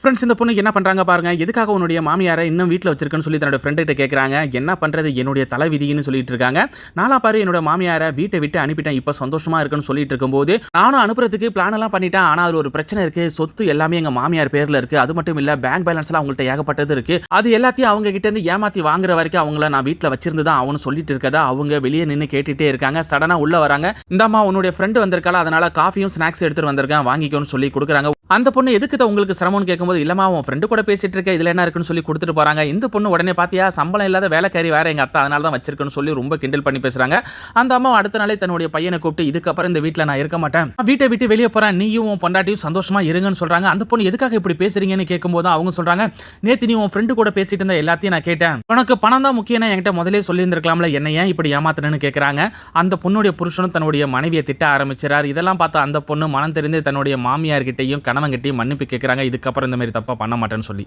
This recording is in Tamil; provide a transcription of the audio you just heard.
ஃப்ரெண்ட்ஸ் இந்த பொண்ணுக்கு என்ன பண்றாங்க பாருங்க. எதுக்காக உன்னுடைய மாமியார இன்னும் வீட்ல வச்சிருக்கன்னு சொல்லி தன்னோட ஃப்ரெண்ட் கிட்ட கேட்கறாங்க. என்ன பண்றது என்னுடைய தலைவிதின்னு சொல்லிட்டு இருக்காங்க. நானா பாரு என்னோட மாமியார வீட்டை விட்டு அனுப்பிட்டேன். இப்ப சந்தோஷமா இருக்குன்னு சொல்லிட்டு இருக்கும்போது, நானும் அனுப்புறதுக்கு பிளான் எல்லாம் பண்ணிட்டேன். ஆனா அதுல ஒரு பிரச்சனை இருக்கு. சொத்து எல்லாமே எங்க மாமியார் பேர்ல இருக்கு. அது மட்டும் இல்ல பேங்க் பேலன்ஸ் எல்லாம் அவங்கள்ட்ட ஏகப்பட்டது இருக்கு. அது எல்லாத்தையும் அவங்க கிட்ட இருந்து ஏமாத்தி வாங்குற வரைக்கும் அவங்கள நான் வீட்ல வச்சிருந்து தான் அவனு சொல்லிட்டு இருக்கதா அவங்க வெளியே நின்னு கேட்டுட்டே இருக்காங்க. சடனா உள்ள வராங்க. இந்தாம்மா உன்னுடைய ஃப்ரெண்ட் வந்திருக்கால, அதனால காஃபியும் ஸ்நாக்ஸ் எடுத்துட்டு வந்திருக்கேன் வாங்கிக்கோன்னு சொல்லி கொடுக்குறாங்க. அந்த பொண்ணு எதுக்கு தான் உங்களுக்கு சிரமம்னு கேட்கும்போது, இல்லம்மா உன் ஃப்ரெண்டு கூட பேசிட்டு இருக்க, இதுல என்ன இருக்குன்னு சொல்லி கொடுத்துட்டு போறாங்க. இந்த பொண்ணு உடனே பாத்தியா சம்பளம் இல்லாத வேலைக்காரி வேற எங்க அத்தா அதனால தான் வச்சிருக்குன்னு சொல்லி ரொம்ப கிண்டல் பண்ணி பேசுறாங்க. அந்த அம்மா அடுத்த நாளே தன்னுடைய பையனை கூப்பிட்டு, இதுக்கப்புறம் இந்த வீட்ல நான் இருக்க மாட்டேன், வீட்டை விட்டு வெளியே போறேன், நீயும் உன் பொண்டாட்டியும் சந்தோஷமா இருங்கன்னு சொல்றாங்க. அந்த பொண்ணு எதுக்காக இப்படி பேசுறீங்கன்னு கேட்கும்போது அவங்க சொல்றாங்க, நேத்து நீ உன் ஃப்ரெண்டு கூட பேசிட்டு இருந்த எல்லாத்தையும் நான் கேட்டேன், உனக்கு பணம் தான் முக்கியம், என்கிட்ட முதலே சொல்லி இருந்திருக்கலாம்ல, என்ன ஏன் இப்படி ஏமாத்துறேன்னு கேட்கறாங்க. அந்த பொண்ணுடைய புருஷனும் தன்னுடைய மனைவியை திட்ட ஆரம்பிச்சார். இதெல்லாம் பார்த்து அந்த பொண்ணு மனம் தெரிந்து தன்னுடைய மாமியார் கிட்டையும் கணவன் கிட்டையும் மன்னிப்பு கேட்கறாங்க. இதுக்கப்புறம் இந்த மாதிரி தப்பா பண்ண மாட்டேன்னு சொல்லி.